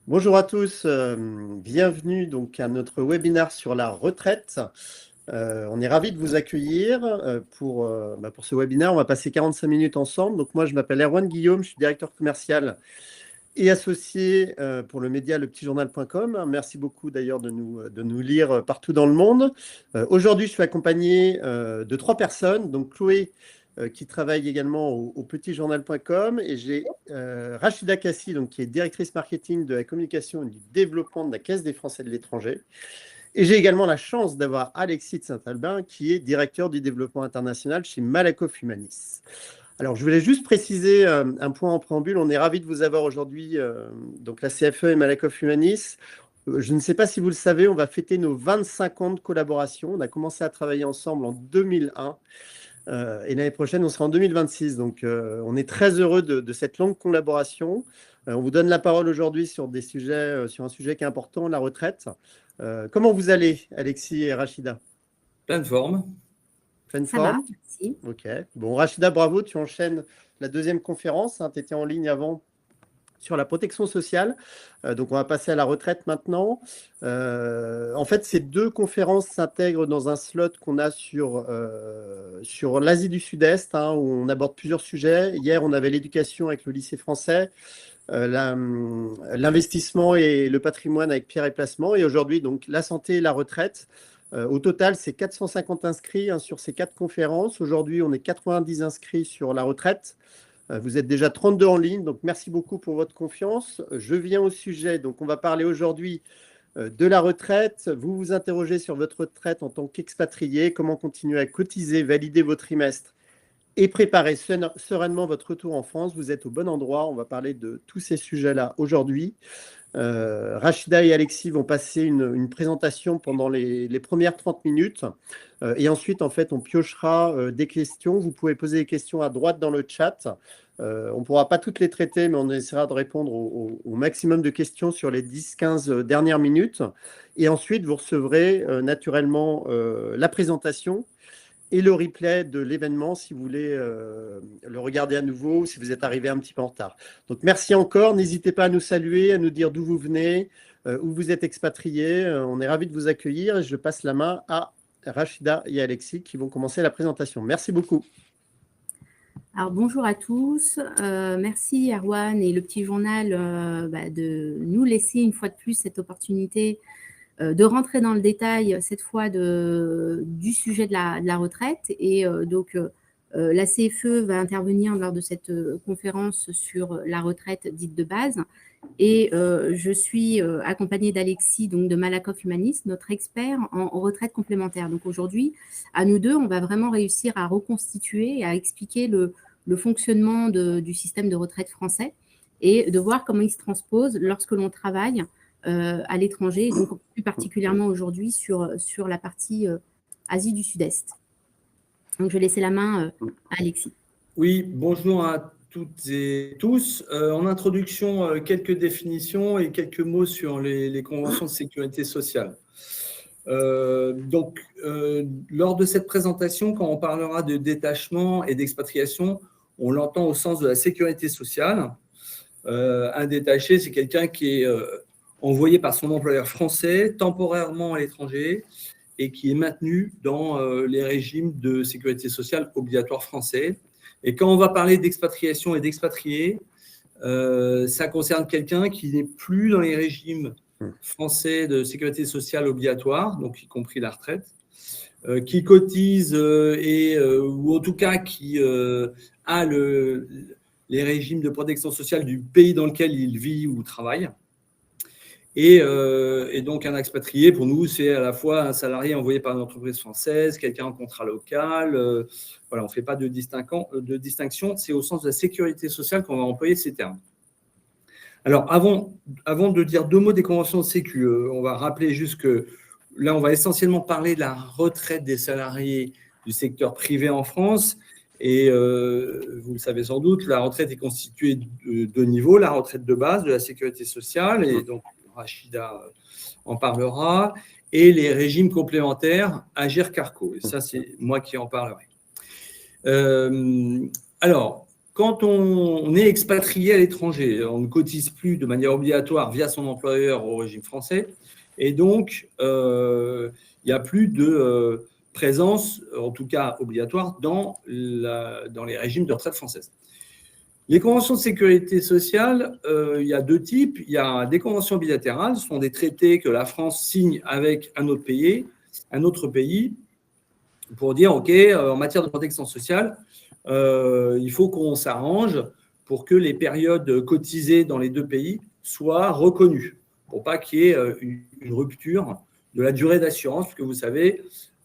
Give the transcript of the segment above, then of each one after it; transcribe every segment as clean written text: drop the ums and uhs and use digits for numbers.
Bonjour à tous, bienvenue donc à notre webinaire sur la retraite. On est ravis de vous accueillir pour ce webinaire. On va passer 45 minutes ensemble. Donc moi, je m'appelle Erwan Guillaume, je suis directeur commercial et associé pour le média lepetitjournal.com. Merci beaucoup d'ailleurs de nous lire partout dans le monde. Aujourd'hui, je suis accompagné de 3 personnes. Donc Chloé, qui travaille également au petitjournal.com, et j'ai Rachida Kassi, donc, qui est directrice marketing de la communication et du développement de la Caisse des Français de l'étranger. Et j'ai également la chance d'avoir Alexis de Saint-Albin, qui est directeur du développement international chez Malakoff Humanis. Alors, je voulais juste préciser un point en préambule. On est ravis de vous avoir aujourd'hui, donc la CFE et Malakoff Humanis. Je ne sais pas si vous le savez, on va fêter nos 25 ans de collaboration. On a commencé à travailler ensemble en 2001. Et l'année prochaine, on sera en 2026. Donc, on est très heureux de cette longue collaboration. On vous donne la parole aujourd'hui sur un sujet qui est important, la retraite. Comment vous allez, Alexis et Rachida? Pleine forme. Pleine Ça va, forme? merci. Ok. Bon, Rachida, bravo, tu enchaînes la deuxième conférence. Tu étais en ligne avant sur la protection sociale. Donc, on va passer à la retraite maintenant. En fait, ces 2 conférences s'intègrent dans un slot qu'on a sur l'Asie du Sud-Est, où on aborde plusieurs sujets. Hier, on avait l'éducation avec le lycée français, l'investissement et le patrimoine avec Pierre et Placement. Et aujourd'hui, donc, la santé et la retraite. Au total, c'est 450 inscrits sur ces 4 conférences. Aujourd'hui, on est 90 inscrits sur la retraite. Vous êtes déjà 32 en ligne, donc merci beaucoup pour votre confiance. Je viens au sujet. Donc, on va parler aujourd'hui de la retraite. Vous vous interrogez sur votre retraite en tant qu'expatrié, comment continuer à cotiser, valider vos trimestres et préparer sereinement votre retour en France. Vous êtes au bon endroit. On va parler de tous ces sujets-là aujourd'hui. Rachida et Alexis vont passer une présentation pendant les premières 30 minutes. Et ensuite, en fait, on piochera des questions. Vous pouvez poser des questions à droite dans le chat. On ne pourra pas toutes les traiter, mais on essaiera de répondre au maximum de questions sur les 10-15 dernières minutes. Et ensuite, vous recevrez naturellement la présentation et le replay de l'événement si vous voulez le regarder à nouveau ou si vous êtes arrivé un petit peu en retard. Donc, merci encore. N'hésitez pas à nous saluer, à nous dire d'où vous venez, où vous êtes expatriés. On est ravis de vous accueillir et je passe la main à Rachida et Alexis qui vont commencer la présentation. Merci beaucoup. Alors, bonjour à tous. Merci Erwan et le Petit Journal de nous laisser une fois de plus cette opportunité de rentrer dans le détail, cette fois du sujet de la retraite. Et la CFE va intervenir lors de cette conférence sur la retraite dite de base. Et je suis accompagnée d'Alexis, donc de Malakoff Humanis, notre expert en retraite complémentaire. Donc aujourd'hui, à nous deux, on va vraiment réussir à reconstituer et à expliquer le fonctionnement du système de retraite français et de voir comment il se transpose lorsque l'on travaille à l'étranger, donc plus particulièrement aujourd'hui sur la partie Asie du Sud-Est. Donc, je vais laisser la main à Alexis. Oui, bonjour à toutes et tous. En introduction, quelques définitions et quelques mots sur les conventions de sécurité sociale. Lors de cette présentation, quand on parlera de détachement et d'expatriation, on l'entend au sens de la sécurité sociale. Un détaché, c'est quelqu'un qui est envoyé par son employeur français temporairement à l'étranger et qui est maintenu dans les régimes de sécurité sociale obligatoires français. Et quand on va parler d'expatriation et d'expatriés, ça concerne quelqu'un qui n'est plus dans les régimes français de sécurité sociale obligatoire, donc y compris la retraite, qui cotise ou en tout cas qui a les régimes de protection sociale du pays dans lequel il vit ou travaille. Et donc, un expatrié, pour nous, c'est à la fois un salarié envoyé par une entreprise française, quelqu'un en contrat local. Voilà, on ne fait pas de distinction. C'est au sens de la sécurité sociale qu'on va employer ces termes. Alors, avant de dire 2 mots des conventions de sécu, on va rappeler juste que là, on va essentiellement parler de la retraite des salariés du secteur privé en France. Et vous le savez sans doute, la retraite est constituée de 2 niveaux, la retraite de base de la sécurité sociale, et donc Rachida en parlera, et les régimes complémentaires Agirc-Arrco. Et ça, c'est moi qui en parlerai. Alors, quand on est expatrié à l'étranger, on ne cotise plus de manière obligatoire via son employeur au régime français, et donc il n'y a plus de présence, en tout cas obligatoire, dans les régimes de retraite françaises. Les conventions de sécurité sociale, il y a deux types. Il y a des conventions bilatérales, ce sont des traités que la France signe avec un autre pays pour dire, OK, en matière de protection sociale, il faut qu'on s'arrange pour que les périodes cotisées dans les deux pays soient reconnues, pour pas qu'il y ait une rupture de la durée d'assurance, parce que vous savez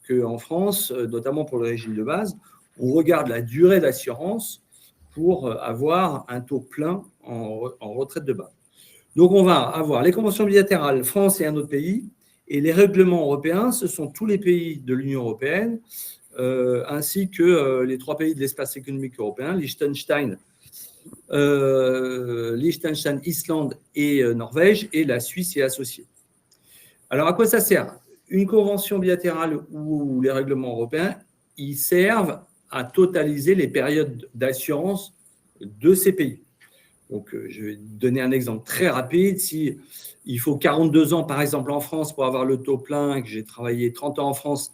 qu'en France, notamment pour le régime de base, on regarde la durée d'assurance pour avoir un taux plein en retraite de base. Donc, on va avoir les conventions bilatérales France et un autre pays, et les règlements européens, ce sont tous les pays de l'Union européenne, ainsi que les 3 pays de l'espace économique européen, Liechtenstein, Islande et Norvège, et la Suisse est associée. Alors, à quoi ça sert? Une convention bilatérale ou les règlements européens, ils servent à totaliser les périodes d'assurance de ces pays. Donc, je vais donner un exemple très rapide. Si il faut 42 ans, par exemple, en France pour avoir le taux plein, que j'ai travaillé 30 ans en France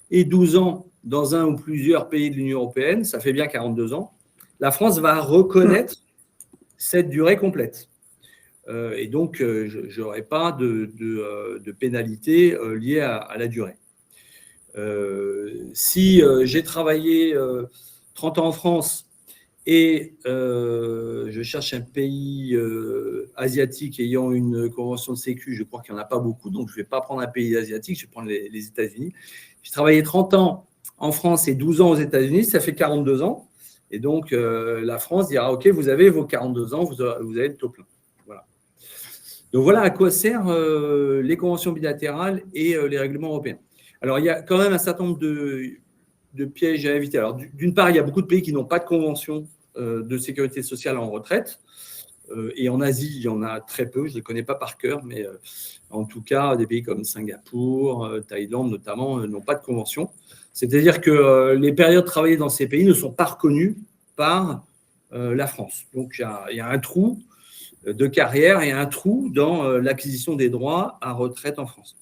et 12 ans dans un ou plusieurs pays de l'Union européenne, ça fait bien 42 ans. La France va reconnaître cette durée complète. Et donc, je n'aurai pas de pénalité liée à la durée. Si j'ai travaillé 30 ans en France et je cherche un pays asiatique ayant une convention de sécu, je crois qu'il n'y en a pas beaucoup, donc je ne vais pas prendre un pays asiatique, je vais prendre les États-Unis. J'ai travaillé 30 ans en France et 12 ans aux États-Unis, ça fait 42 ans. Et donc, la France dira, OK, vous avez vos 42 ans, vous avez le taux plein. Voilà. Donc, voilà à quoi servent les conventions bilatérales et les règlements européens. Alors, il y a quand même un certain nombre de pièges à éviter. Alors, d'une part, il y a beaucoup de pays qui n'ont pas de convention de sécurité sociale en retraite. Et en Asie, il y en a très peu, je ne les connais pas par cœur, mais en tout cas, des pays comme Singapour, Thaïlande notamment, n'ont pas de convention. C'est-à-dire que les périodes travaillées dans ces pays ne sont pas reconnues par la France. Donc, il y a un trou de carrière et un trou dans l'acquisition des droits à retraite en France.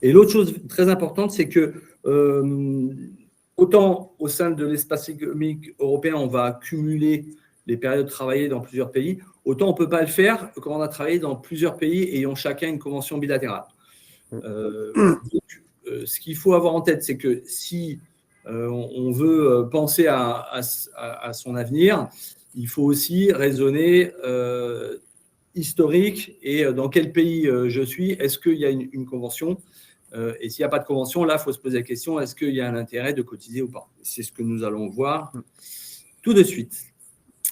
Et l'autre chose très importante, c'est que autant au sein de l'espace économique européen, on va accumuler les périodes travaillées dans plusieurs pays, autant on ne peut pas le faire quand on a travaillé dans plusieurs pays ayant chacun une convention bilatérale. Ce qu'il faut avoir en tête, c'est que si on veut penser à son avenir, il faut aussi raisonner historique et dans quel pays je suis, est-ce qu'il y a une convention et s'il n'y a pas de convention, là, il faut se poser la question, est-ce qu'il y a un intérêt de cotiser ou pas? C'est ce que nous allons voir tout de suite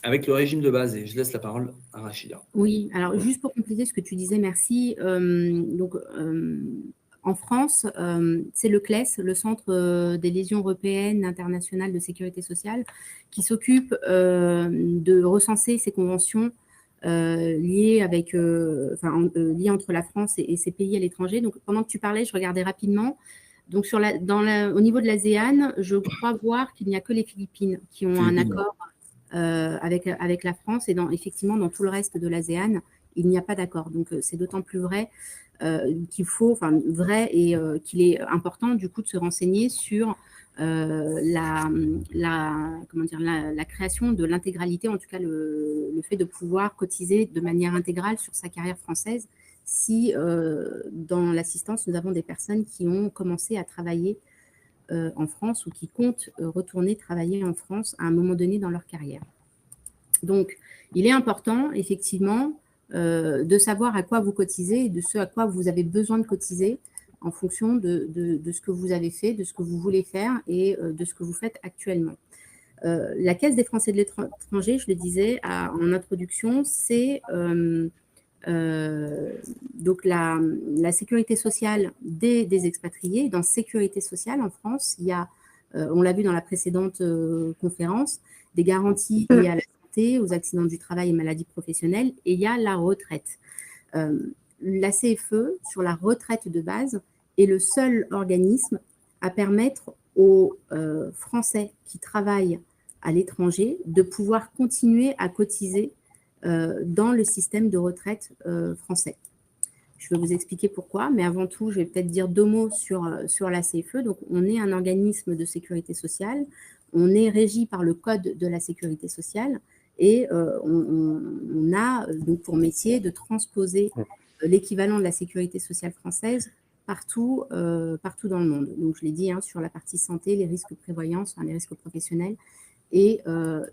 avec le régime de base. Et je laisse la parole à Rachida. Oui, alors juste pour compléter ce que tu disais, merci. En France, c'est le CLES, le Centre des légions européennes internationales de sécurité sociale, qui s'occupe de recenser ces conventions liées entre la France et ces pays à l'étranger. Donc, pendant que tu parlais, je regardais rapidement. Donc, au niveau de l'ASEAN, je crois voir qu'il n'y a que les Philippines qui ont un accord avec la France, et effectivement, dans tout le reste de l'ASEAN, il n'y a pas d'accord. Donc, c'est d'autant plus vrai qu'il est important, du coup, de se renseigner sur la création de l'intégralité, en tout cas le fait de pouvoir cotiser de manière intégrale sur sa carrière française si dans l'assistance, nous avons des personnes qui ont commencé à travailler en France ou qui comptent retourner travailler en France à un moment donné dans leur carrière. Donc, il est important, effectivement, de savoir à quoi vous cotisez et de ce à quoi vous avez besoin de cotiser en fonction de ce que vous avez fait, de ce que vous voulez faire et de ce que vous faites actuellement. La Caisse des Français de l'étranger, je le disais en introduction, c'est donc la sécurité sociale des expatriés. Dans sécurité sociale en France, il y a, on l'a vu dans la précédente conférence, des garanties liées à la santé, aux accidents du travail et maladies professionnelles, et il y a la retraite. La CFE, sur la retraite de base, est le seul organisme à permettre aux Français qui travaillent à l'étranger de pouvoir continuer à cotiser dans le système de retraite français. Je vais vous expliquer pourquoi, mais avant tout, je vais peut-être dire 2 mots sur la CFE. Donc, on est un organisme de sécurité sociale, on est régi par le Code de la sécurité sociale et on a donc pour métier de transposer l'équivalent de la sécurité sociale française partout dans le monde. Donc, je l'ai dit, sur la partie santé, les risques prévoyance, les risques professionnels et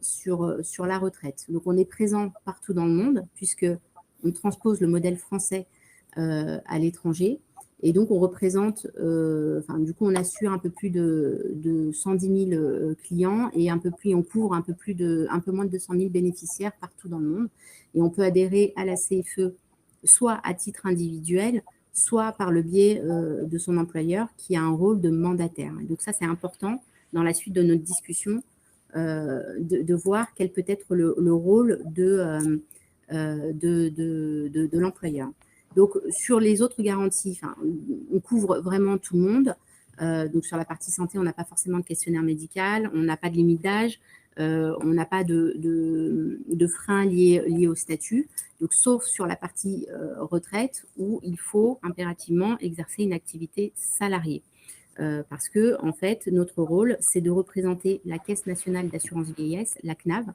sur la retraite. Donc, on est présent partout dans le monde puisqu'on transpose le modèle français à l'étranger. Et donc, on représente, du coup, on assure un peu plus de 110 000 clients et on couvre un peu moins de 200 000 bénéficiaires partout dans le monde. Et on peut adhérer à la CFE soit à titre individuel, soit par le biais de son employeur qui a un rôle de mandataire. Et donc, ça, c'est important dans la suite de notre discussion de voir quel peut être le rôle de l'employeur. Donc, sur les autres garanties, on couvre vraiment tout le monde. Donc, sur la partie santé, on n'a pas forcément de questionnaire médical, on n'a pas de limite d'âge, on n'a pas de freins liés au statut, donc, sauf sur la partie retraite où il faut impérativement exercer une activité salariée. Parce que, en fait, notre rôle, c'est de représenter la Caisse nationale d'assurance vieillesse, la CNAV,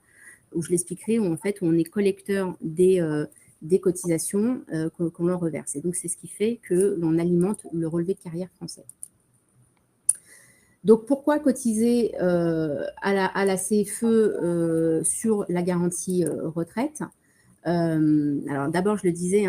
où je l'expliquerai, où en fait, on est collecteur des cotisations qu'on leur reverse. Et donc, c'est ce qui fait que l'on alimente le relevé de carrière français. Donc, pourquoi cotiser à la CFE sur la garantie retraite? Alors, d'abord, je le disais,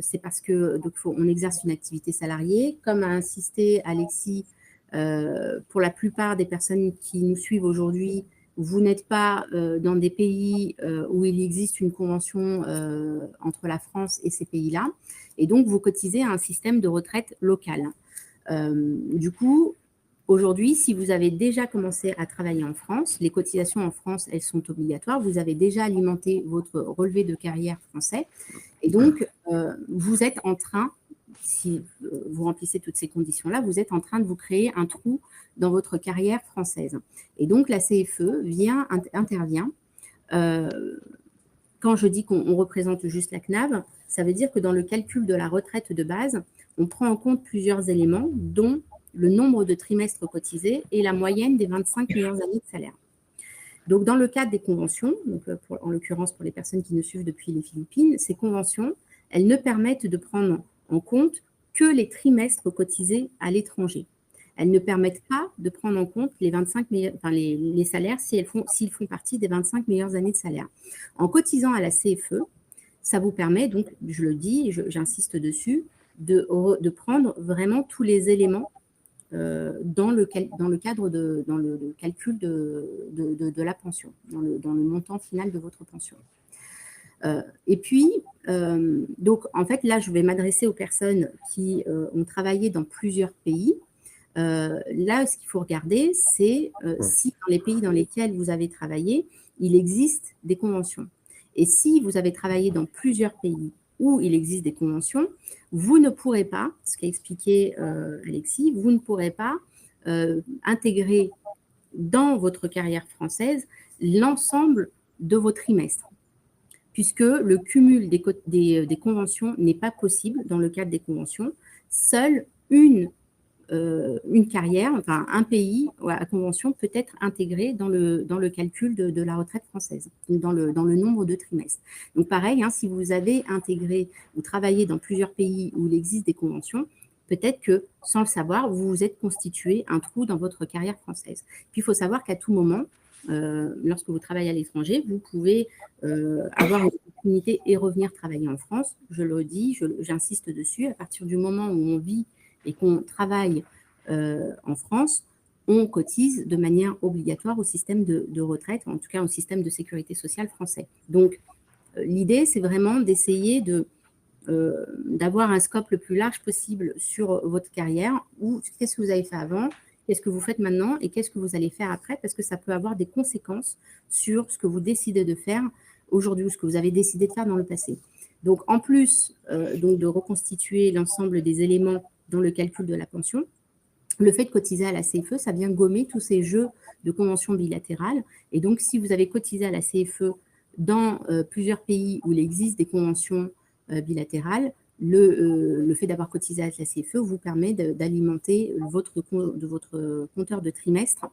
c'est parce que on exerce une activité salariée. Comme a insisté Alexis, pour la plupart des personnes qui nous suivent aujourd'hui, vous n'êtes pas dans des pays où il existe une convention entre la France et ces pays-là. Et donc, vous cotisez à un système de retraite local. Du coup, aujourd'hui, si vous avez déjà commencé à travailler en France, les cotisations en France, elles sont obligatoires. Vous avez déjà alimenté votre relevé de carrière français. Et donc, vous êtes en train, si vous remplissez toutes ces conditions-là, vous êtes en train de vous créer un trou dans votre carrière française. Et donc, la CFE intervient. Quand je dis qu'on représente juste la CNAV, ça veut dire que dans le calcul de la retraite de base, on prend en compte plusieurs éléments, dont le nombre de trimestres cotisés et la moyenne des 25 meilleures années de salaire. Donc, dans le cadre des conventions, donc en l'occurrence pour les personnes qui nous suivent depuis les Philippines, ces conventions, elles ne permettent de prendre en compte que les trimestres cotisés à l'étranger. Elles ne permettent pas de prendre en compte les salaires s'ils font partie des 25 meilleures années de salaire. En cotisant à la CFE, ça vous permet, donc, je le dis, j'insiste dessus, de prendre vraiment tous les éléments dans le cadre dans le calcul de la pension, dans le montant final de votre pension. Et puis, donc, en fait, là, je vais m'adresser aux personnes qui ont travaillé dans plusieurs pays. Là, ce qu'il faut regarder, c'est si dans les pays dans lesquels vous avez travaillé, il existe des conventions. Et si vous avez travaillé dans plusieurs pays où il existe des conventions, vous ne pourrez pas, ce qu'a expliqué Alexis, vous ne pourrez pas intégrer dans votre carrière française l'ensemble de vos trimestres, puisque le cumul des conventions n'est pas possible dans le cadre des conventions. Seule une carrière, enfin un pays à convention peut être intégré dans le calcul de la retraite française, donc dans le nombre de trimestres. Donc pareil, si vous avez intégré ou travaillé dans plusieurs pays où il existe des conventions, peut-être que sans le savoir, vous vous êtes constitué un trou dans votre carrière française. Puis il faut savoir qu'à tout moment, lorsque vous travaillez à l'étranger, vous pouvez avoir une opportunité et revenir travailler en France. Je le dis, j'insiste dessus, à partir du moment où on vit et qu'on travaille en France, on cotise de manière obligatoire au système de retraite, en tout cas au système de sécurité sociale français. Donc, l'idée, c'est vraiment d'essayer d'avoir un scope le plus large possible sur votre carrière, ou qu'est-ce que vous avez fait avant, qu'est-ce que vous faites maintenant et qu'est-ce que vous allez faire après, parce que ça peut avoir des conséquences sur ce que vous décidez de faire aujourd'hui ou ce que vous avez décidé de faire dans le passé. Donc, en plus donc de reconstituer l'ensemble des éléments dans le calcul de la pension, le fait de cotiser à la CFE, ça vient gommer tous ces jeux de conventions bilatérales. Et donc, si vous avez cotisé à la CFE dans plusieurs pays où il existe des conventions bilatérales, le fait d'avoir cotisé à la CFE vous permet d'alimenter votre compteur de trimestre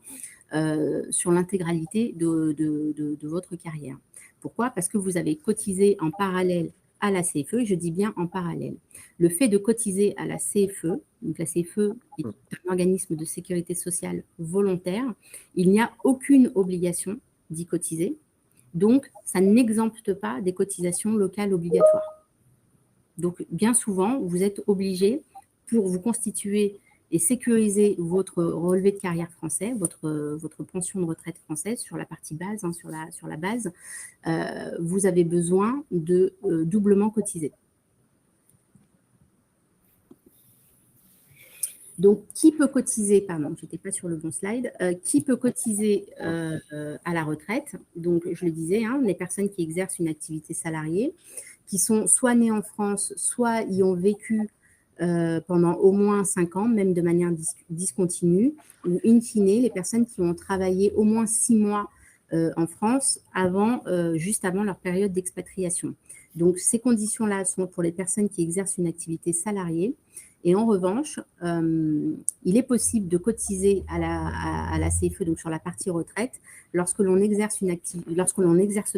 sur l'intégralité de votre carrière. Pourquoi? Parce que vous avez cotisé en parallèle à la CFE, et je dis bien en parallèle. Le fait de cotiser à la CFE, donc la CFE est un organisme de sécurité sociale volontaire, il n'y a aucune obligation d'y cotiser, donc ça n'exempte pas des cotisations locales obligatoires. Donc bien souvent, vous êtes obligé, pour vous constituer et sécuriser votre relevé de carrière français, votre pension de retraite française sur la partie base, hein, sur la base, vous avez besoin de doublement cotiser. Donc, qui peut cotiser, pardon, je n'étais pas sur le bon slide, qui peut cotiser à la retraite? Donc, je le disais, hein, les personnes qui exercent une activité salariée, qui sont soit nées en France, soit y ont vécu pendant au moins 5 ans, même de manière discontinue, ou in fine, les personnes qui ont travaillé au moins 6 mois en France juste avant leur période d'expatriation. Donc, ces conditions-là sont pour les personnes qui exercent une activité salariée. Et en revanche, il est possible de cotiser à la CFE, donc sur la partie retraite, lorsque l'on n'exerce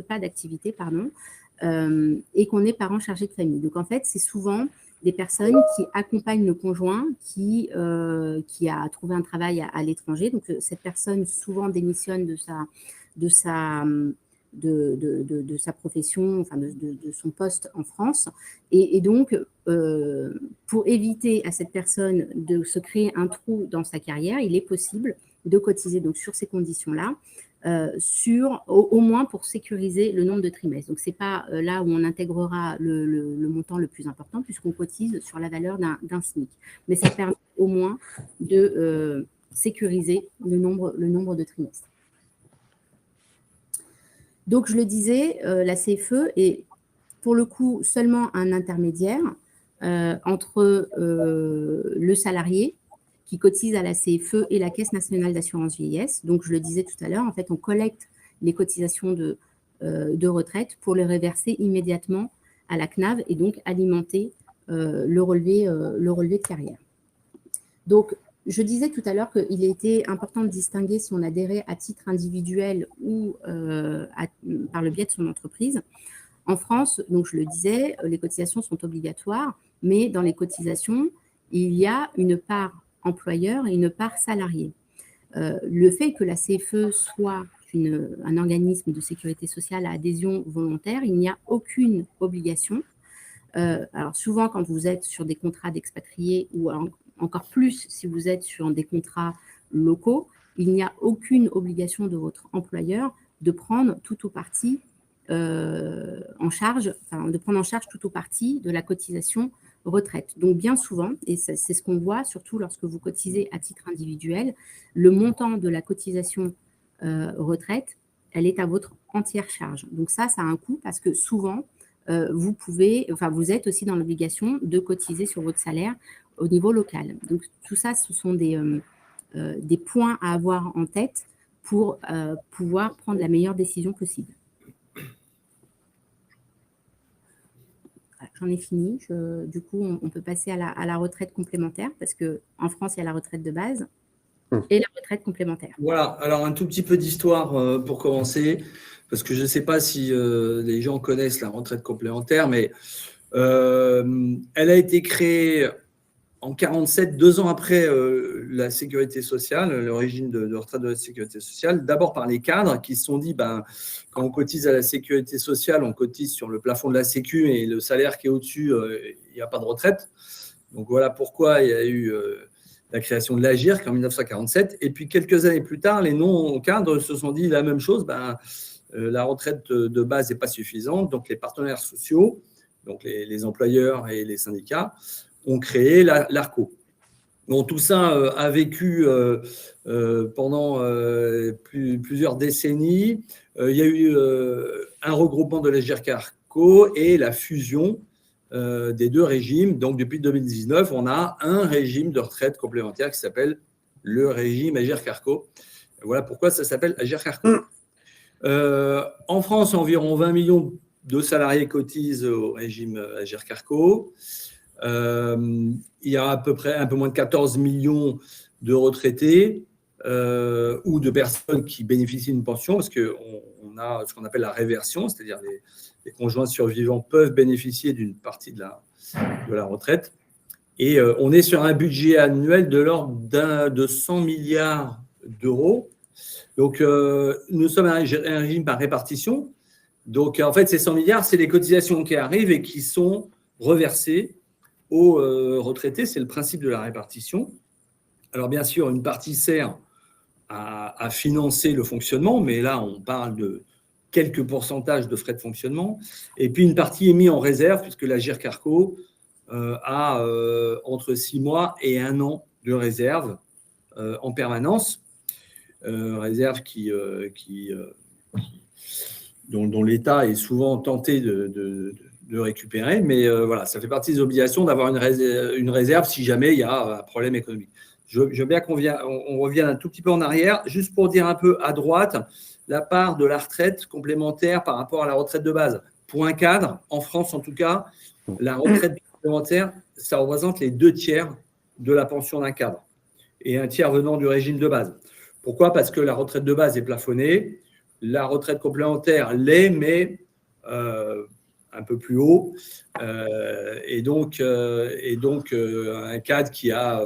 pas d'activité, et qu'on est parent chargé de famille. Donc, en fait, c'est souvent des personnes qui accompagnent le conjoint qui a trouvé un travail à l'étranger. Donc, cette personne souvent démissionne de sa profession, enfin de son poste en France. Et donc, pour éviter à cette personne de se créer un trou dans sa carrière, il est possible de cotiser donc, sur ces conditions-là, au moins pour sécuriser le nombre de trimestres. Donc, ce n'est pas là où on intégrera le montant le plus important, puisqu'on cotise sur la valeur d'un SMIC. Mais ça permet au moins de sécuriser le nombre de trimestres. Donc, je le disais, la CFE est pour le coup seulement un intermédiaire entre le salarié qui cotise à la CFE et la Caisse nationale d'assurance vieillesse. Donc, je le disais tout à l'heure, en fait, on collecte les cotisations de retraite pour les reverser immédiatement à la CNAV et donc alimenter le relevé de carrière. Donc, je disais tout à l'heure qu'il était important de distinguer si on adhérait à titre individuel ou par le biais de son entreprise. En France, donc je le disais, les cotisations sont obligatoires, mais dans les cotisations, il y a une part employeur et une part salarié. Le fait que la CFE soit un organisme de sécurité sociale à adhésion volontaire, il n'y a aucune obligation. Alors souvent, quand vous êtes sur des contrats d'expatriés ou encore plus si vous êtes sur des contrats locaux, il n'y a aucune obligation de votre employeur de prendre tout ou partie en charge tout ou partie de la cotisation retraite. Donc bien souvent, et c'est ce qu'on voit surtout lorsque vous cotisez à titre individuel, le montant de la cotisation retraite, elle est à votre entière charge. Donc ça a un coût parce que souvent, vous êtes aussi dans l'obligation de cotiser sur votre salaire au niveau local. Donc tout ça, ce sont des points à avoir en tête pour pouvoir prendre la meilleure décision possible. J'en ai fini. Du coup, on peut passer à la retraite complémentaire parce qu'en France, il y a la retraite de base et la retraite complémentaire. Voilà. Alors, un tout petit peu d'histoire pour commencer, parce que je ne sais pas si les gens connaissent la retraite complémentaire, mais elle a été créée en 1947, 2 ans après la sécurité sociale, le régime de retraite de la sécurité sociale, d'abord par les cadres qui se sont dit, quand on cotise à la sécurité sociale, on cotise sur le plafond de la Sécu et le salaire qui est au-dessus, il n'y a pas de retraite. Donc voilà pourquoi il y a eu la création de l'AGIRC en 1947. Et puis quelques années plus tard, les non-cadres se sont dit la même chose, la retraite de base n'est pas suffisante, donc les partenaires sociaux, donc les employeurs et les syndicats, ont créé l'ARCO. Donc, tout ça a vécu pendant plusieurs décennies. Il y a eu un regroupement de l'AGIRC-ARCO et la fusion des deux régimes. Donc, depuis 2019, on a un régime de retraite complémentaire qui s'appelle le régime Agirc-Arrco. Voilà pourquoi ça s'appelle Agirc-Arrco. En France, environ 20 millions de salariés cotisent au régime Agirc-Arrco. Il y a à peu près un peu moins de 14 millions de retraités ou de personnes qui bénéficient d'une pension, parce qu'on a ce qu'on appelle la réversion, c'est-à-dire les conjoints survivants peuvent bénéficier d'une partie de la retraite. Et on est sur un budget annuel de l'ordre de 100 milliards d'euros. Donc, nous sommes un régime par répartition. Donc, en fait, ces 100 milliards, c'est les cotisations qui arrivent et qui sont reversées aux retraités. C'est le principe de la répartition. Alors, bien sûr, une partie sert à financer le fonctionnement, mais là, on parle de quelques pourcentages de frais de fonctionnement. Et puis, une partie est mise en réserve, puisque l'Agirc-Arrco a entre 6 mois et 1 an de réserve en permanence. Réserve dont l'État est souvent tenté de récupérer, mais voilà, ça fait partie des obligations d'avoir une réserve si jamais il y a un problème économique. Je veux bien qu'on revienne un tout petit peu en arrière, juste pour dire un peu à droite la part de la retraite complémentaire par rapport à la retraite de base. Pour un cadre, en France en tout cas, la retraite complémentaire, ça représente les 2/3 de la pension d'un cadre et 1/3 venant du régime de base. Pourquoi ? Parce que la retraite de base est plafonnée, la retraite complémentaire l'est, mais un peu plus haut. Et donc un cadre qui a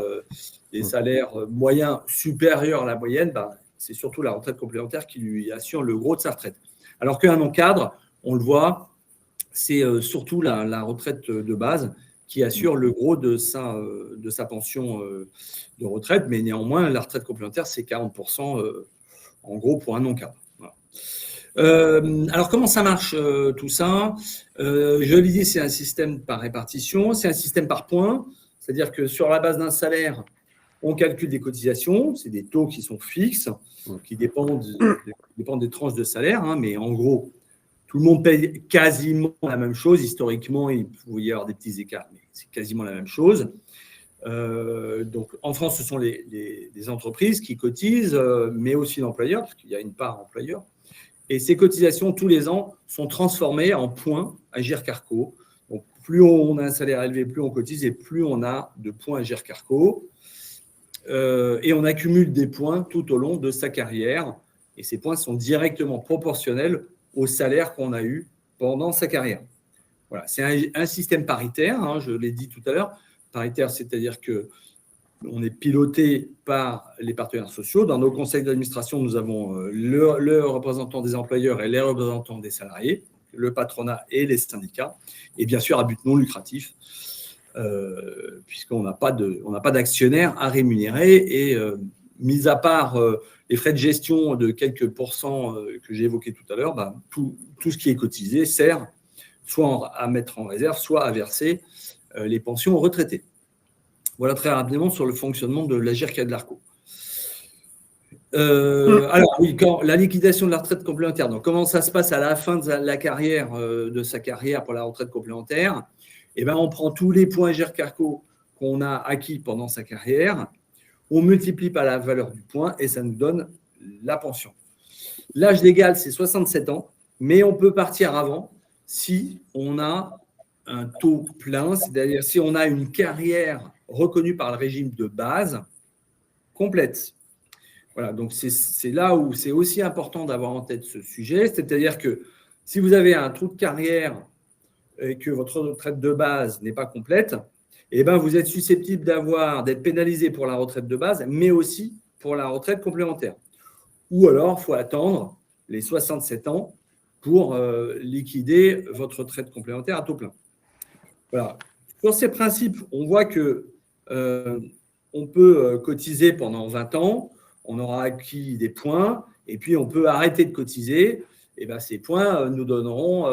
des salaires moyens supérieurs à la moyenne, c'est surtout la retraite complémentaire qui lui assure le gros de sa retraite. Alors qu'un non-cadre, on le voit, c'est surtout la retraite de base qui assure le gros de sa pension de retraite, mais néanmoins, la retraite complémentaire, c'est 40% en gros pour un non-cadre. Voilà. Alors, comment ça marche tout ça ? Je l'ai dit, c'est un système par répartition, c'est un système par points, c'est-à-dire que sur la base d'un salaire, on calcule des cotisations, c'est des taux qui sont fixes, qui dépendent des tranches de salaire, hein, mais en gros, tout le monde paye quasiment la même chose. Historiquement, il pouvait y avoir des petits écarts, mais c'est quasiment la même chose. Donc, en France, ce sont les entreprises qui cotisent, mais aussi l'employeur, parce qu'il y a une part employeur. Et ces cotisations, tous les ans, sont transformées en points Agirc-Arrco. Donc, plus on a un salaire élevé, plus on cotise et plus on a de points Agirc-Arrco. Et on accumule des points tout au long de sa carrière. Et ces points sont directement proportionnels au salaire qu'on a eu pendant sa carrière. Voilà, c'est un système paritaire, hein, je l'ai dit tout à l'heure. Paritaire, c'est-à-dire qu'on est piloté par les partenaires sociaux. Dans nos conseils d'administration, nous avons le représentant des employeurs et les représentants des salariés, le patronat et les syndicats, et bien sûr à but non lucratif, puisqu'on n'a pas d'actionnaire à rémunérer. Et mis à part les frais de gestion de quelques pourcents que j'ai évoqués tout à l'heure, tout ce qui est cotisé sert soit à mettre en réserve, soit à verser les pensions aux retraités. Voilà très rapidement sur le fonctionnement de l'Agirc-Arrco. Alors oui, quand la liquidation de la retraite complémentaire, donc comment ça se passe à la fin de la carrière, de sa carrière pour la retraite complémentaire ? Eh bien, on prend tous les points Agirc-Arrco qu'on a acquis pendant sa carrière, on multiplie par la valeur du point et ça nous donne la pension. L'âge légal, c'est 67 ans, mais on peut partir avant si on a un taux plein, c'est-à-dire si on a une carrière reconnue par le régime de base complète. Voilà, donc c'est là où c'est aussi important d'avoir en tête ce sujet, c'est-à-dire que si vous avez un trou de carrière et que votre retraite de base n'est pas complète, eh ben vous êtes susceptible d'être pénalisé pour la retraite de base, mais aussi pour la retraite complémentaire. Ou alors, il faut attendre les 67 ans pour liquider votre retraite complémentaire à taux plein. Voilà. Sur ces principes, on voit que on peut cotiser pendant 20 ans, on aura acquis des points, et puis on peut arrêter de cotiser, et ben ces points nous donneront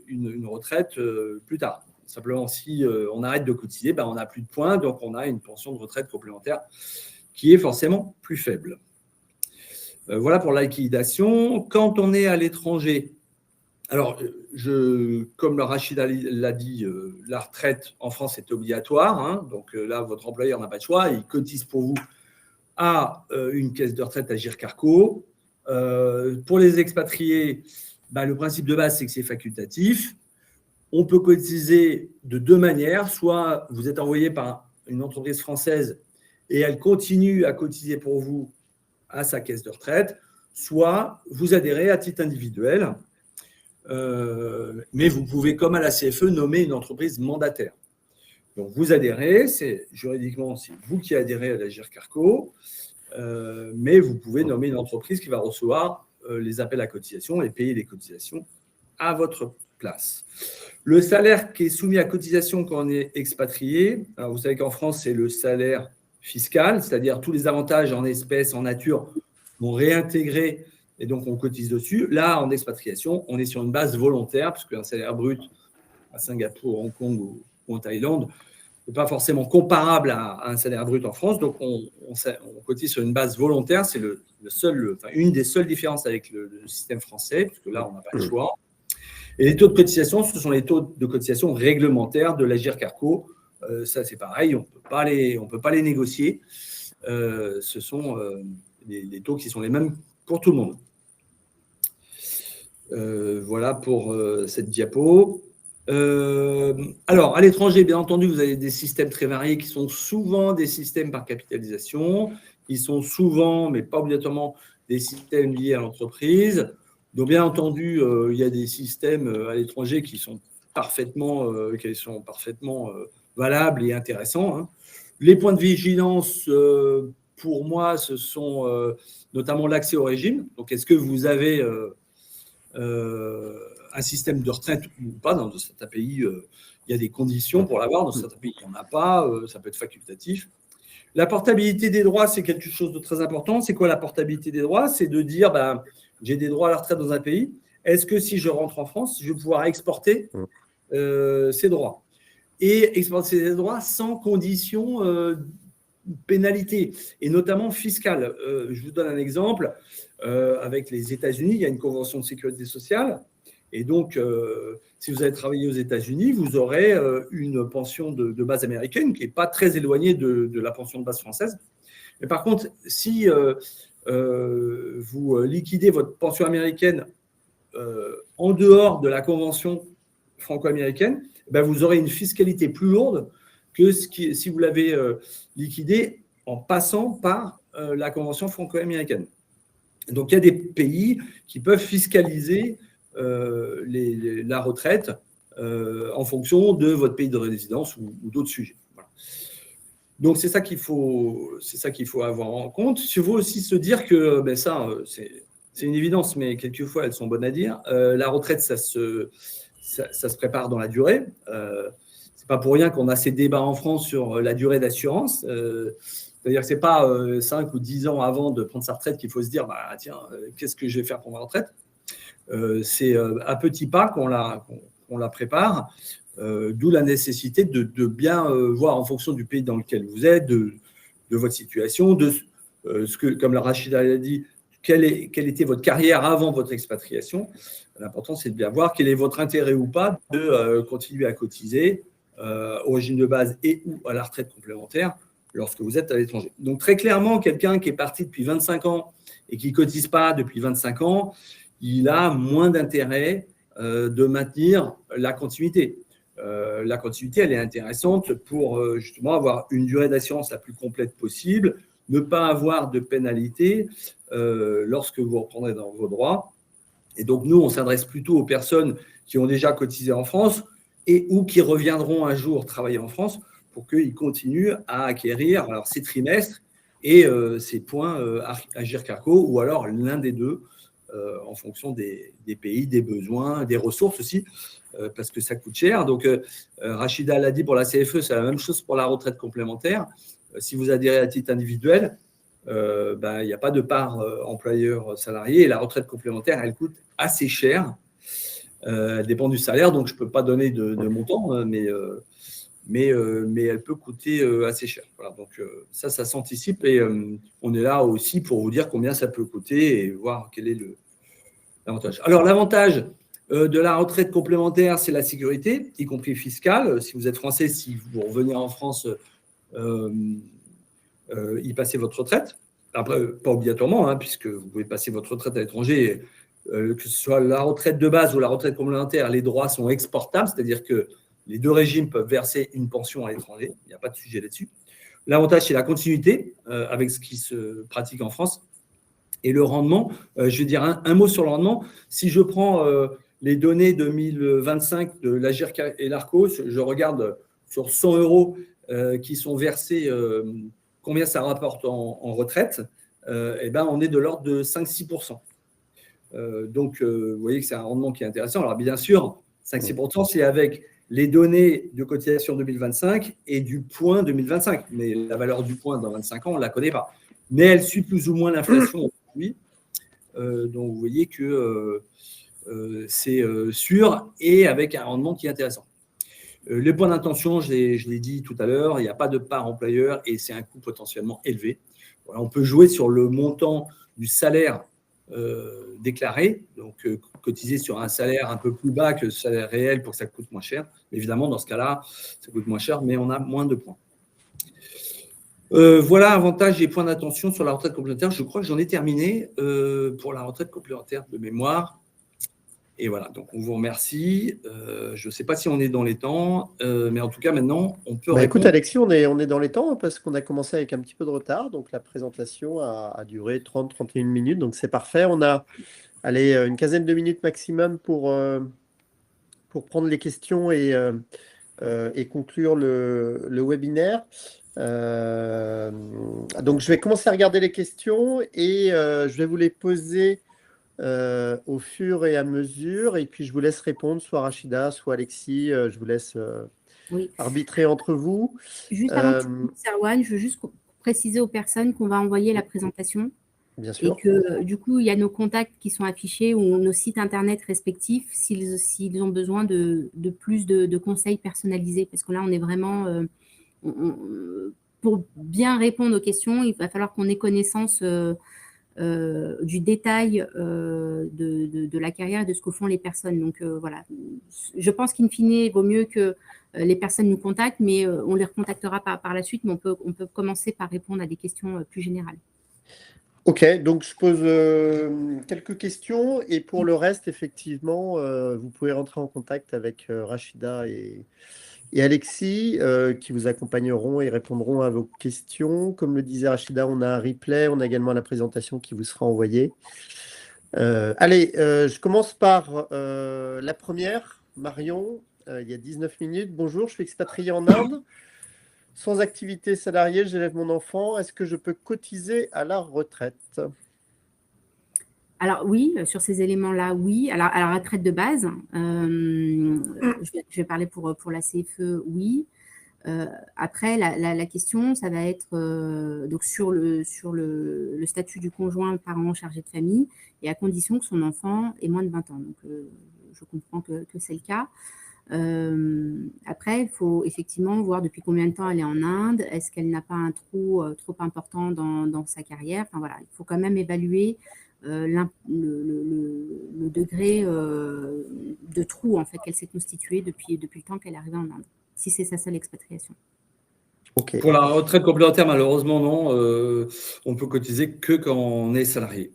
une retraite plus tard. Simplement, si on arrête de cotiser, on n'a plus de points, donc on a une pension de retraite complémentaire qui est forcément plus faible. Voilà pour la liquidation. Quand on est à l'étranger, alors, comme Rachid l'a dit, la retraite en France est obligatoire, hein, donc là, votre employeur n'a pas de choix, il cotise pour vous à une caisse de retraite Agirc-Arrco. Pour les expatriés, le principe de base, c'est que c'est facultatif. On peut cotiser de deux manières. Soit vous êtes envoyé par une entreprise française et elle continue à cotiser pour vous à sa caisse de retraite, soit vous adhérez à titre individuel. Mais vous pouvez, comme à la CFE, nommer une entreprise mandataire. Donc, vous adhérez, juridiquement, c'est vous qui adhérez à l'Agirc-Arrco, mais vous pouvez nommer une entreprise qui va recevoir les appels à cotisation et payer les cotisations à votre place. Le salaire qui est soumis à cotisation quand on est expatrié, alors vous savez qu'en France, c'est le salaire fiscal, c'est-à-dire tous les avantages en espèces, en nature, sont réintégrés et donc on cotise dessus. Là, en expatriation, on est sur une base volontaire, puisque un salaire brut à Singapour, Hong Kong ou en Thaïlande n'est pas forcément comparable à un salaire brut en France. Donc, on cotise sur une base volontaire. C'est une des seules différences avec le système français, puisque là, on n'a pas le choix. Et les taux de cotisation, ce sont les taux de cotisation réglementaires de l'Agirc-Arrco. Ça, c'est pareil, on ne peut pas les négocier. Ce sont les taux qui sont les mêmes pour tout le monde. Voilà pour cette diapo. Alors, à l'étranger, bien entendu, vous avez des systèmes très variés qui sont souvent des systèmes par capitalisation, qui sont souvent, mais pas obligatoirement, des systèmes liés à l'entreprise. Donc, bien entendu, il y a des systèmes à l'étranger qui sont parfaitement valables et intéressants, hein. Les points de vigilance, pour moi, ce sont notamment l'accès au régime. Donc, est-ce que vous avez un système de retraite ou pas? Dans certains pays, il y a des conditions pour l'avoir. Dans certains pays, il n'y en a pas. Ça peut être facultatif. La portabilité des droits, c'est quelque chose de très important. C'est quoi la portabilité des droits? C'est de dire, j'ai des droits à la retraite dans un pays. Est-ce que si je rentre en France, je vais pouvoir exporter ces droits? Et exporter ces droits sans condition pénalité, et notamment fiscale. Je vous donne un exemple. Avec les États-Unis, il y a une convention de sécurité sociale. Et donc, si vous avez travaillé aux États-Unis, vous aurez une pension de base américaine qui n'est pas très éloignée de la pension de base française. Mais par contre, si vous liquidez votre pension américaine en dehors de la convention franco-américaine, vous aurez une fiscalité plus lourde que si vous l'avez liquidée en passant par la convention franco-américaine. Donc, il y a des pays qui peuvent fiscaliser la retraite en fonction de votre pays de résidence ou d'autres sujets. Voilà. Donc, c'est ça qu'il faut avoir en compte. Il faut aussi se dire que c'est une évidence, mais quelquefois, elles sont bonnes à dire. La retraite, ça se prépare dans la durée. C'est pas pour rien qu'on a ces débats en France sur la durée d'assurance. C'est-à-dire que ce n'est pas 5 ou 10 ans avant de prendre sa retraite qu'il faut se dire qu'est-ce que je vais faire pour ma retraite? C'est à petits pas qu'on la prépare, d'où la nécessité de bien voir en fonction du pays dans lequel vous êtes, de votre situation, de comme la Rachida l'a dit, quelle était votre carrière avant votre expatriation. L'important, c'est de bien voir quel est votre intérêt ou pas de continuer à cotiser au régime de base et ou à la retraite complémentaire lorsque vous êtes à l'étranger. Donc, très clairement, quelqu'un qui est parti depuis 25 ans et qui ne cotise pas depuis 25 ans, il a moins d'intérêt de maintenir la continuité. La continuité, elle est intéressante pour justement avoir une durée d'assurance la plus complète possible, ne pas avoir de pénalité lorsque vous reprendrez dans vos droits. Et donc, nous, on s'adresse plutôt aux personnes qui ont déjà cotisé en France et ou qui reviendront un jour travailler en France pour qu'ils continuent à acquérir ces trimestres et ces points Agirc-Arrco ou alors l'un des deux en fonction des pays, des besoins, des ressources aussi, parce que ça coûte cher. Donc, Rachida l'a dit pour la CFE, c'est la même chose pour la retraite complémentaire. Si vous adhérez à titre individuel, il n'y a pas de part employeur-salarié et la retraite complémentaire, elle coûte assez cher. Elle dépend du salaire, donc je ne peux pas donner de montant, mais elle peut coûter assez cher. Voilà, donc ça s'anticipe et on est là aussi pour vous dire combien ça peut coûter et voir quel est l'avantage. Alors, l'avantage de la retraite complémentaire, c'est la sécurité, y compris fiscale. Si vous êtes français, si vous revenez en France, y passez votre retraite. Après, pas obligatoirement, hein, puisque vous pouvez passer votre retraite à l'étranger, que ce soit la retraite de base ou la retraite complémentaire, les droits sont exportables, c'est-à-dire que les deux régimes peuvent verser une pension à l'étranger, il n'y a pas de sujet là-dessus. L'avantage, c'est la continuité avec ce qui se pratique en France. Et le rendement, je vais dire un mot sur le rendement. Si je prends les données 2025 de l'AGIRC et l'ARCOS, je regarde sur 100 euros qui sont versés, combien ça rapporte en retraite, et ben on est de l'ordre de 5-6%. Donc, vous voyez que c'est un rendement qui est intéressant. Alors, bien sûr, 5-6%, c'est avec les données de cotisation 2025 et du point 2025. Mais la valeur du point dans 25 ans, on ne la connaît pas. Mais elle suit plus ou moins l'inflation aujourd'hui. Donc, vous voyez que c'est sûr et avec un rendement qui est intéressant. Les points d'intention, je l'ai dit tout à l'heure, il n'y a pas de part employeur et c'est un coût potentiellement élevé. Voilà, on peut jouer sur le montant du salaire déclaré, donc cotiser sur un salaire un peu plus bas que le salaire réel pour que ça coûte moins cher. Évidemment, dans ce cas-là, ça coûte moins cher, mais on a moins de points. Voilà, avantages et points d'attention sur la retraite complémentaire. Je crois que j'en ai terminé pour la retraite complémentaire de mémoire. Et voilà, donc on vous remercie. Je ne sais pas si on est dans les temps, mais en tout cas, maintenant, on peut répondre. Écoute, Alexis, on est dans les temps parce qu'on a commencé avec un petit peu de retard. Donc, la présentation a duré 30-31 minutes. Donc, c'est parfait. On a une quinzaine de minutes maximum pour prendre les questions et conclure le webinaire. Donc, je vais commencer à regarder les questions et je vais vous les poser au fur et à mesure, et puis je vous laisse répondre, soit Rachida, soit Alexis, je vous laisse arbitrer entre vous. Juste avant que tu commences, Erwan, je veux juste préciser aux personnes qu'on va envoyer la présentation. Bien sûr. Et que du coup, il y a nos contacts qui sont affichés ou nos sites internet respectifs s'ils ont besoin de plus de conseils personnalisés. Parce que là, on est vraiment… pour bien répondre aux questions, il va falloir qu'on ait connaissance du détail de la carrière et de ce que font les personnes. Donc, voilà. Je pense qu'in fine, il vaut mieux que les personnes nous contactent, mais on les recontactera par la suite. Mais on peut commencer par répondre à des questions plus générales. Ok, donc je pose quelques questions et pour le reste, effectivement, vous pouvez rentrer en contact avec Rachida et Alexis qui vous accompagneront et répondront à vos questions. Comme le disait Rachida, on a un replay, on a également la présentation qui vous sera envoyée. Allez, je commence par la première. Marion, il y a 19 minutes. Bonjour, je suis expatrié en Inde. Sans activité salariée, j'élève mon enfant. Est-ce que je peux cotiser à la retraite? Alors oui, sur ces éléments-là, oui. Alors à la retraite de base, je vais parler pour la CFE, oui. Après, la question, ça va être donc sur le statut du conjoint parent chargé de famille et à condition que son enfant ait moins de 20 ans. Donc, je comprends que c'est le cas. Après, il faut effectivement voir depuis combien de temps elle est en Inde. Est-ce qu'elle n'a pas un trou trop important dans sa carrière? Enfin voilà, il faut quand même évaluer le degré de trou en fait qu'elle s'est constitué depuis le temps qu'elle est arrivée en Inde, si c'est sa seule expatriation. Okay. Pour la retraite complémentaire, malheureusement, non. On peut cotiser que quand on est salarié.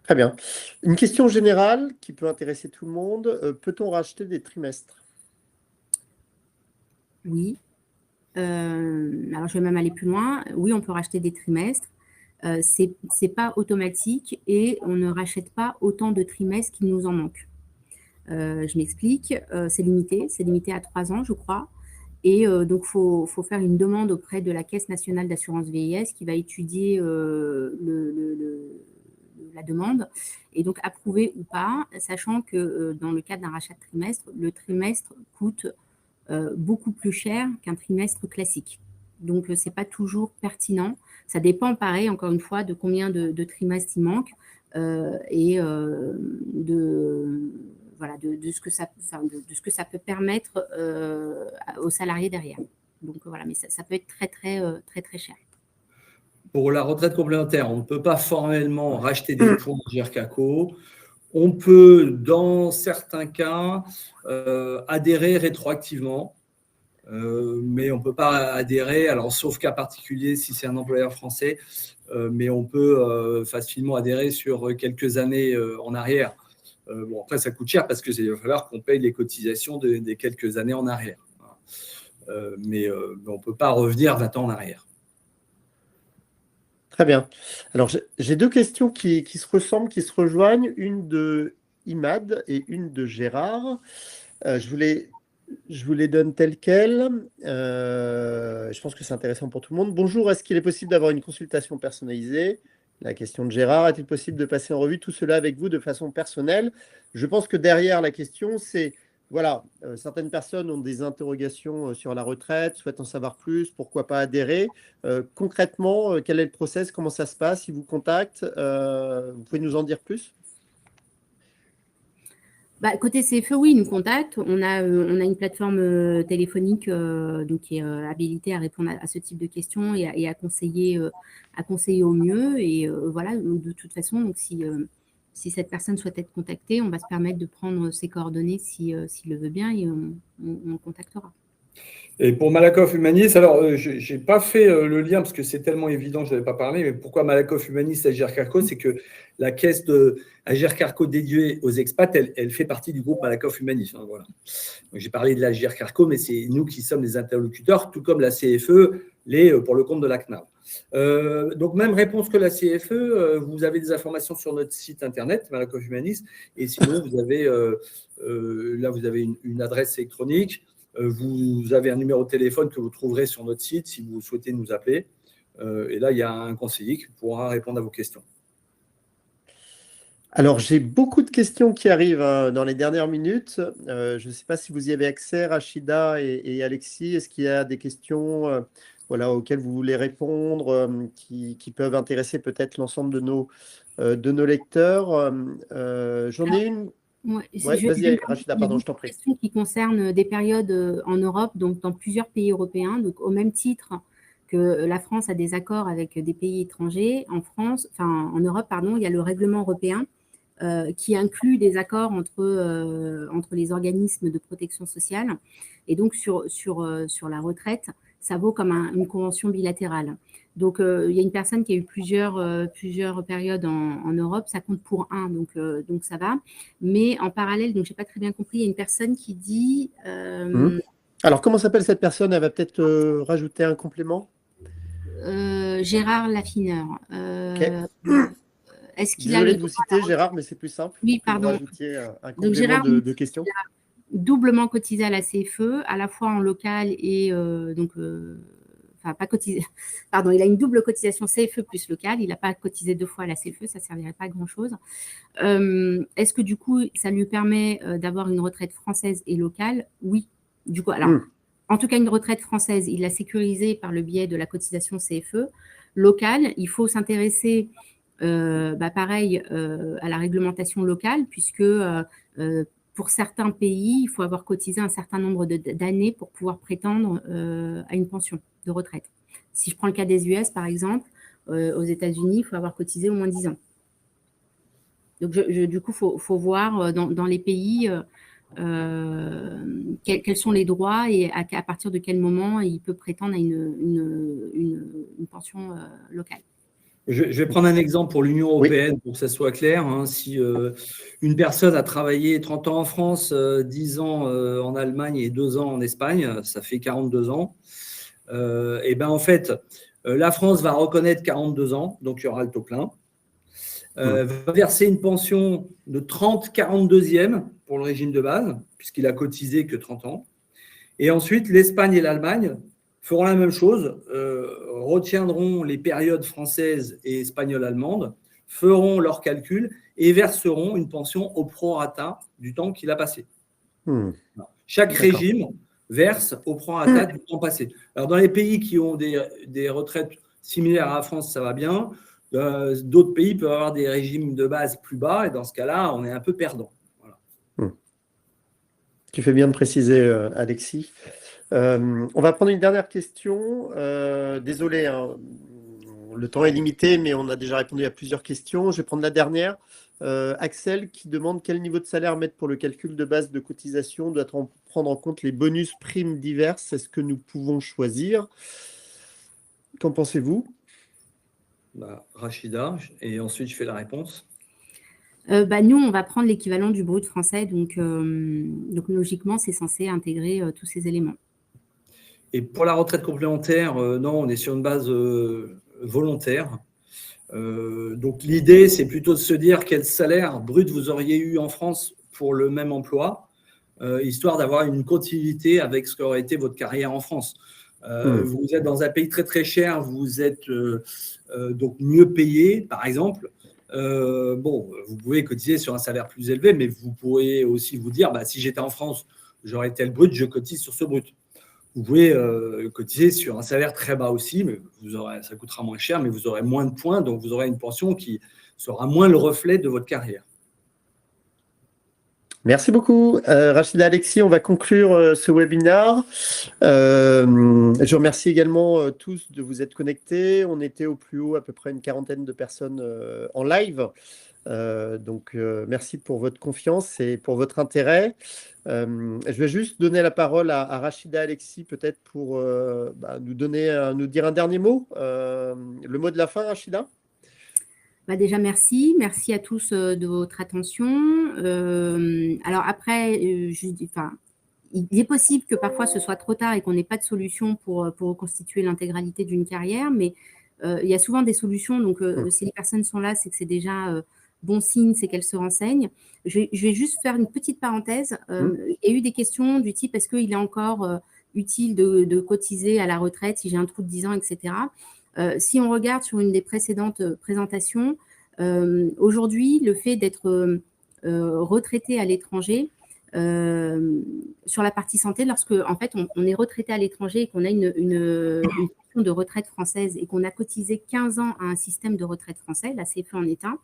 Très bien. Une question générale qui peut intéresser tout le monde. Peut-on racheter des trimestres? Oui. Alors, je vais même aller plus loin. Oui, on peut racheter des trimestres. C'est pas automatique et on ne rachète pas autant de trimestres qu'il nous en manque. Je m'explique. C'est limité à 3 ans, je crois. Et donc, il faut faire une demande auprès de la Caisse nationale d'assurance vieillesse qui va étudier la demande et donc approuver ou pas, sachant que dans le cadre d'un rachat de trimestre, le trimestre coûte beaucoup plus cher qu'un trimestre classique. Donc, ce n'est pas toujours pertinent. Ça dépend, pareil, encore une fois, de combien de trimestres il manque et de ce que ça peut permettre aux salariés derrière. Donc, voilà, mais ça peut être très, très, très, très cher. Pour la retraite complémentaire, on ne peut pas formellement racheter des points GERCACO. On peut, dans certains cas, adhérer rétroactivement. mais on ne peut pas adhérer, alors sauf cas particulier si c'est un employeur français, mais on peut facilement adhérer sur quelques années en arrière. Bon, après, ça coûte cher parce qu'il va falloir qu'on paye les cotisations des quelques années en arrière. Mais on ne peut pas revenir 20 ans en arrière. Très bien. Alors, j'ai deux questions qui se ressemblent, qui se rejoignent, une de Imad et une de Gérard. Je vous les donne telles quelles. Je pense que c'est intéressant pour tout le monde. Bonjour, est-ce qu'il est possible d'avoir une consultation personnalisée? La question de Gérard, est-il possible de passer en revue tout cela avec vous de façon personnelle? Je pense que derrière la question, c'est, voilà, certaines personnes ont des interrogations sur la retraite, souhaitent en savoir plus, pourquoi pas adhérer. Concrètement, quel est le process? Comment ça se passe? Ils vous contactent? Vous pouvez nous en dire plus? Côté CFE, oui, ils nous contactent. On a une plateforme téléphonique donc qui est habilitée à répondre à ce type de questions et à conseiller au mieux. Et voilà, de toute façon, donc si cette personne souhaite être contactée, on va se permettre de prendre ses coordonnées s'il le veut bien et on le contactera. Et pour Malakoff Humanis, alors je n'ai pas fait le lien parce que c'est tellement évident, je n'avais pas parlé, mais pourquoi Malakoff Humanis Agir Carco, c'est que la caisse Agir Carco dédiée aux expats, elle fait partie du groupe Malakoff Humanis. Hein, voilà. J'ai parlé de l'Agir Carco, mais c'est nous qui sommes les interlocuteurs, tout comme la CFE, pour le compte de la CNAV. Donc, même réponse que la CFE, vous avez des informations sur notre site internet, Malakoff Humanis, et sinon, vous avez, là, vous avez une adresse électronique. Vous avez un numéro de téléphone que vous trouverez sur notre site si vous souhaitez nous appeler. Et là, il y a un conseiller qui pourra répondre à vos questions. Alors, j'ai beaucoup de questions qui arrivent dans les dernières minutes. Je ne sais pas si vous y avez accès, Rachida et Alexis. Est-ce qu'il y a des questions voilà, auxquelles vous voulez répondre, qui peuvent intéresser peut-être l'ensemble de nos lecteurs? J'en ai une. Ouais, vas-y, Rachida, pardon, je t'en prie. Une question qui concerne des périodes en Europe, donc dans plusieurs pays européens, donc au même titre que la France a des accords avec des pays étrangers, en Europe, pardon, il y a le règlement européen qui inclut des accords entre les organismes de protection sociale. Et donc, sur la retraite, ça vaut comme une convention bilatérale. Donc, il y a une personne qui a eu plusieurs périodes en Europe, ça compte pour un, donc ça va. Mais en parallèle, donc je n'ai pas très bien compris, il y a une personne qui dit… Alors, comment s'appelle cette personne? Elle va peut-être rajouter un complément. Gérard Laffineur. Est-ce qu'il Désolé de vous citer, Gérard, mais c'est plus simple. Oui, pardon. Vous rajoutiez un complément Gérard, de questions. Doublement cotisé à la CFE, à la fois en local et pas cotisé. Pardon, il a une double cotisation CFE plus locale. Il n'a pas cotisé 2 fois à la CFE, ça ne servirait pas à grand-chose. Est-ce que du coup, ça lui permet d'avoir une retraite française et locale? Oui. Du coup, alors, en tout cas, une retraite française, il l'a sécurisée par le biais de la cotisation CFE. Locale, il faut s'intéresser, pareil, à la réglementation locale, puisque pour certains pays, il faut avoir cotisé un certain nombre d'années pour pouvoir prétendre à une pension de retraite. Si je prends le cas des US, par exemple, aux États-Unis, il faut avoir cotisé au moins 10 ans. Donc, du coup, il faut voir dans les pays quels sont les droits et à partir de quel moment il peut prétendre à une pension locale. Je vais prendre un exemple pour l'Union européenne pour que ça soit clair. Hein. Si une personne a travaillé 30 ans en France, 10 ans en Allemagne et 2 ans en Espagne, ça fait 42 ans. Et ben en fait, la France va reconnaître 42 ans, donc il y aura le taux plein. Va verser une pension de 30/42e pour le régime de base, puisqu'il a cotisé que 30 ans. Et ensuite, l'Espagne et l'Allemagne feront la même chose, retiendront les périodes françaises et espagnoles-allemandes, feront leurs calculs et verseront une pension au prorata du temps qu'il a passé. Chaque régime verse au prorata du temps passé. Alors, dans les pays qui ont des retraites similaires à la France, ça va bien. D'autres pays peuvent avoir des régimes de base plus bas et dans ce cas-là, on est un peu perdant. Voilà. Tu fais bien de préciser, Alexis. On va prendre une dernière question. Désolé, hein, le temps est limité, mais on a déjà répondu à plusieurs questions. Je vais prendre la dernière. Axel qui demande quel niveau de salaire mettre pour le calcul de base de cotisation. Doit-on prendre en compte les bonus primes diverses. Est-ce que nous pouvons choisir? Qu'en pensez-vous? Rachida, et ensuite je fais la réponse. Nous, on va prendre l'équivalent du brut français, donc logiquement, c'est censé intégrer tous ces éléments. Et pour la retraite complémentaire, non, on est sur une base volontaire. Donc l'idée, c'est plutôt de se dire quel salaire brut vous auriez eu en France pour le même emploi, histoire d'avoir une continuité avec ce qu'aurait été votre carrière en France. Vous êtes dans un pays très très cher, vous êtes donc mieux payé, par exemple. Vous pouvez cotiser sur un salaire plus élevé, mais vous pourrez aussi vous dire, si j'étais en France, j'aurais tel brut, je cotise sur ce brut. Vous pouvez cotiser sur un salaire très bas aussi, mais ça coûtera moins cher, mais vous aurez moins de points, donc vous aurez une pension qui sera moins le reflet de votre carrière. Merci beaucoup, Rachida, Alexis. On va conclure ce webinaire. Je remercie également tous de vous être connectés. On était au plus haut à peu près une 40aine de personnes en live. Merci pour votre confiance et pour votre intérêt. Je vais juste donner la parole à Rachida, Alexis, peut-être pour nous dire un dernier mot. Le mot de la fin, Rachida? Déjà, merci. Merci à tous de votre attention. Alors après, il est possible que parfois ce soit trop tard et qu'on n'ait pas de solution pour reconstituer l'intégralité d'une carrière, mais il y a souvent des solutions. Donc, si les personnes sont là, c'est que c'est déjà bon signe, c'est qu'elles se renseignent. Je vais juste faire une petite parenthèse. Il y a eu des questions du type, est-ce qu'il est encore utile de cotiser à la retraite si j'ai un trou de 10 ans, etc. Si on regarde sur une des précédentes présentations, aujourd'hui, le fait d'être retraité à l'étranger, sur la partie santé, lorsque en fait, on est retraité à l'étranger et qu'on a une pension de retraite française et qu'on a cotisé 15 ans à un système de retraite français, la CFE en est un,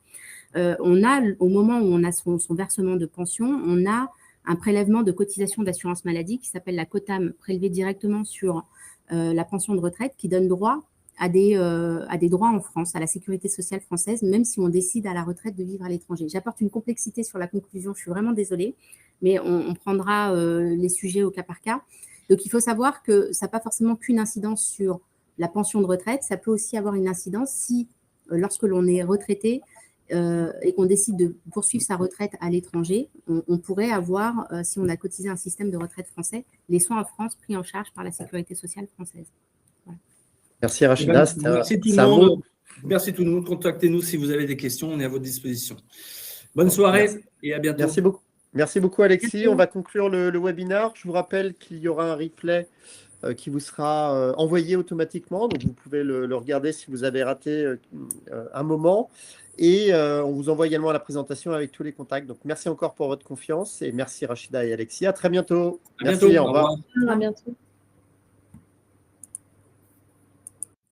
on a, au moment où on a son versement de pension, on a un prélèvement de cotisation d'assurance maladie qui s'appelle la COTAM, prélevé directement sur la pension de retraite, qui donne droit à des droits en France, à la sécurité sociale française, même si on décide à la retraite de vivre à l'étranger. J'apporte une complexité sur la conclusion, je suis vraiment désolée, mais on prendra les sujets au cas par cas. Donc, il faut savoir que ça n'a pas forcément qu'une incidence sur la pension de retraite, ça peut aussi avoir une incidence si, lorsque l'on est retraité et qu'on décide de poursuivre sa retraite à l'étranger, on pourrait avoir, si on a cotisé un système de retraite français, les soins en France pris en charge par la sécurité sociale française. Merci Rachida. Merci tout le monde. Merci tout le monde. Contactez-nous si vous avez des questions. On est à votre disposition. Bonne soirée et à bientôt. Merci beaucoup. Merci beaucoup Alexis. Merci. On va conclure le webinaire. Je vous rappelle qu'il y aura un replay qui vous sera envoyé automatiquement. Donc vous pouvez le regarder si vous avez raté un moment. Et on vous envoie également la présentation avec tous les contacts. Donc merci encore pour votre confiance et merci Rachida et Alexis. À très bientôt. À Merci, bientôt. au revoir. À bientôt.